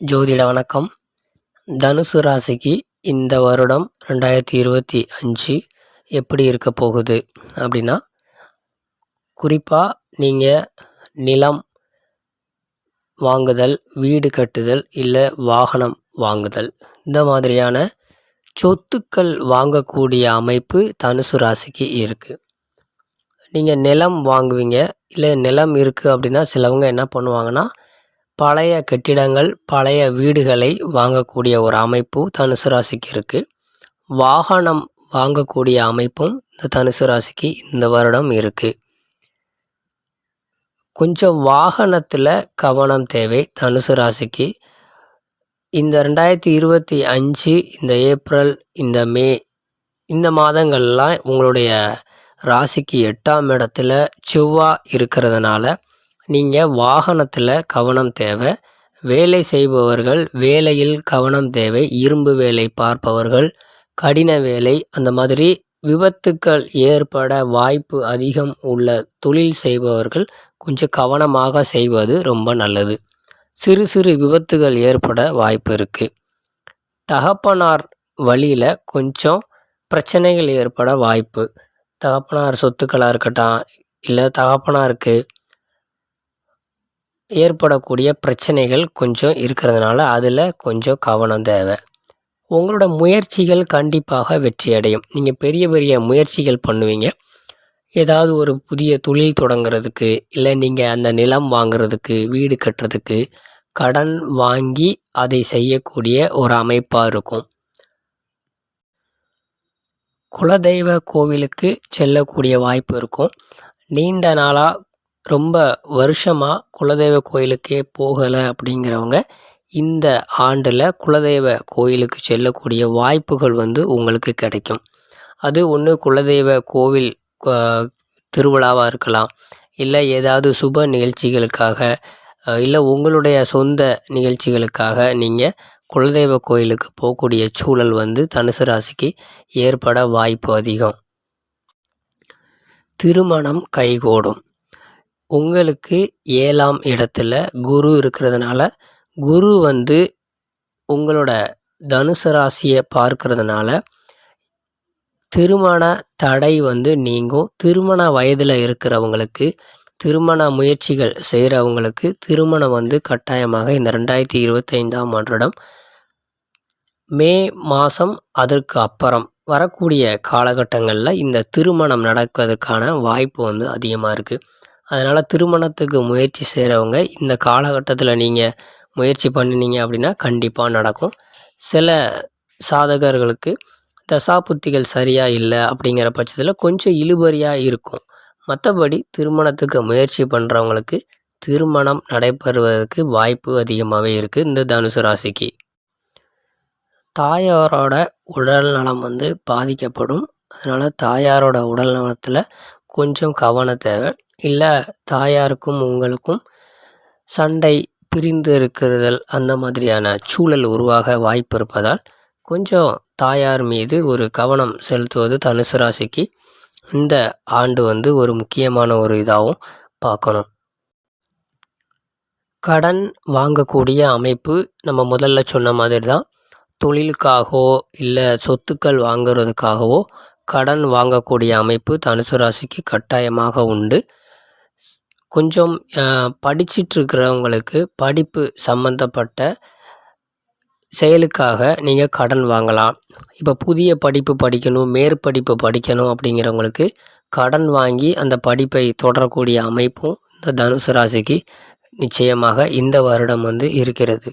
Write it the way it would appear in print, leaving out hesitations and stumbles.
ஜோதிட வணக்கம். தனுசு ராசிக்கு இந்த வருடம் 2025 எப்படி இருக்க போகுது அப்படின்னா, குறிப்பாக நீங்கள் நிலம் வாங்குதல், வீடு கட்டுதல், இல்லை வாகனம் வாங்குதல், இந்த மாதிரியான சொத்துக்கள் வாங்கக்கூடிய அமைப்பு தனுசு ராசிக்கு இருக்குது. நீங்கள் நிலம் வாங்குவீங்க, இல்லை நிலம் இருக்குது அப்படின்னா சிலவங்க என்ன பண்ணுவாங்கன்னா, பழைய கட்டிடங்கள், பழைய வீடுகளை வாங்கக்கூடிய ஒரு அமைப்பு தனுசு ராசிக்கு இருக்குது. வாகனம் வாங்கக்கூடிய அமைப்பும் இந்த தனுசு ராசிக்கு இந்த வருடம் இருக்குது. கொஞ்சம் வாகனத்தில் கவனம் தேவை தனுசு ராசிக்கு. இந்த 2025 இந்த ஏப்ரல், இந்த மே, இந்த மாதங்கள்லாம் உங்களுடைய ராசிக்கு 8ஆம் இடத்துல செவ்வாய் இருக்கிறதுனால நீங்கள் வாகனத்தில் கவனம் தேவை. வேலை செய்பவர்கள் வேலையில் கவனம் தேவை. இரும்பு வேலை பார்ப்பவர்கள், கடின வேலை, அந்த மாதிரி விபத்துக்கள் ஏற்பட வாய்ப்பு அதிகம் உள்ள தொழில் செய்பவர்கள் கொஞ்சம் கவனமாக செய்வது ரொம்ப நல்லது. சிறு சிறு விபத்துகள் ஏற்பட வாய்ப்பு இருக்குது. தகப்பனார் வழியில் கொஞ்சம் பிரச்சனைகள் ஏற்பட வாய்ப்பு. தகப்பனார் சொத்துக்களாக இருக்கட்டும், இல்லை தகப்பனாருக்கு ஏற்படக்கூடிய பிரச்சனைகள் கொஞ்சம் இருக்கிறதுனால அதில் கொஞ்சம் கவனம் தேவை. உங்களோட முயற்சிகள் கண்டிப்பாக வெற்றியடையும். நீங்கள் பெரிய பெரிய முயற்சிகள் பண்ணுவீங்க. ஏதாவது ஒரு புதிய தொழில் தொடங்குறதுக்கு, இல்லை நீங்கள் அந்த நிலம் வாங்குறதுக்கு, வீடு கட்டுறதுக்கு கடன் வாங்கி அதை செய்யக்கூடிய ஒரு அமைப்பாக இருக்கும். குலதெய்வ கோவிலுக்கு செல்லக்கூடிய வாய்ப்பு இருக்கும். நீண்ட நாளாக ரொம்ப வருஷமாக குலதெய்வ கோயிலுக்கே போகலை அப்படிங்கிறவங்க இந்த ஆண்டில் குலதெய்வ கோயிலுக்கு செல்லக்கூடிய வாய்ப்புகள் உங்களுக்கு கிடைக்கும். அது ஒன்று குலதெய்வ கோவில் திருவிழாவாக இருக்கலாம், இல்லை ஏதாவது சுப நிகழ்ச்சிகளுக்காக, இல்லை உங்களுடைய சொந்த நிகழ்ச்சிகளுக்காக நீங்கள் குலதெய்வ கோயிலுக்கு போகக்கூடிய சூழல் தனுசு ராசிக்கு ஏற்பட வாய்ப்பு அதிகம். திருமணம் கைகூடும். உங்களுக்கு 7ஆம் இடத்துல குரு இருக்கிறதுனால, குரு உங்களோட தனுசு ராசியை பார்க்கறதுனால திருமண தடை நீங்கும். திருமண வயதில் இருக்கிறவங்களுக்கு, திருமண முயற்சிகள் செய்கிறவங்களுக்கு திருமணம் கட்டாயமாக இந்த 2025ஆம் வருடம் மே மாதம் அதற்கு அப்புறம் வரக்கூடிய காலகட்டங்களில் இந்த திருமணம் நடக்கிறதுக்கான வாய்ப்பு அதிகமாக இருக்குது. அதனால் திருமணத்துக்கு முயற்சி செய்கிறவங்க இந்த காலகட்டத்தில் நீங்கள் முயற்சி பண்ணினீங்க அப்படின்னா கண்டிப்பாக நடக்கும். சில சாதகர்களுக்கு தசாபுத்திகள் சரியாக இல்லை அப்படிங்கிற பட்சத்தில் கொஞ்சம் இழுபறியாக இருக்கும். மற்றபடி திருமணத்துக்கு முயற்சி பண்ணுறவங்களுக்கு திருமணம் நடைபெறுவதற்கு வாய்ப்பு அதிகமாகவே இருக்குது இந்த தனுசு ராசிக்கு. தாயாரோட உடல் நலம் பாதிக்கப்படும். அதனால் தாயாரோட உடல் நலத்தில் கொஞ்சம் கவனம் தேவை. இல்லை தாயாருக்கும் உங்களுக்கும் சண்டை, பிரிந்து இருக்கிறதல், அந்த மாதிரியான சூழல் உருவாக வாய்ப்பு இருப்பதால் கொஞ்சம் தாயார் மீது ஒரு கவனம் செலுத்துவது தனுசு ராசிக்கு இந்த ஆண்டு ஒரு முக்கியமான ஒரு இதாகவும் பார்க்கணும். கடன் வாங்கக்கூடிய அமைப்பு நம்ம முதல்ல சொன்ன மாதிரி தான். தொழிலுக்காகவோ இல்லை சொத்துக்கள் வாங்குறதுக்காகவோ கடன் வாங்கக்கூடிய அமைப்பு தனுசு ராசிக்கு கட்டாயமாக உண்டு. கொஞ்சம் படிச்சிட்ருக்கிறவங்களுக்கு படிப்பு சம்மந்தப்பட்ட செயலுக்காக நீங்கள் கடன் வாங்கலாம். இப்போ புதிய படிப்பு படிக்கணும், மேற்படிப்பு படிக்கணும் அப்படிங்கிறவங்களுக்கு கடன் வாங்கி அந்த படிப்பை தொடரக்கூடிய அமைப்பும் இந்த தனுசு ராசிக்கு நிச்சயமாக இந்த வருடம் இருக்கிறது.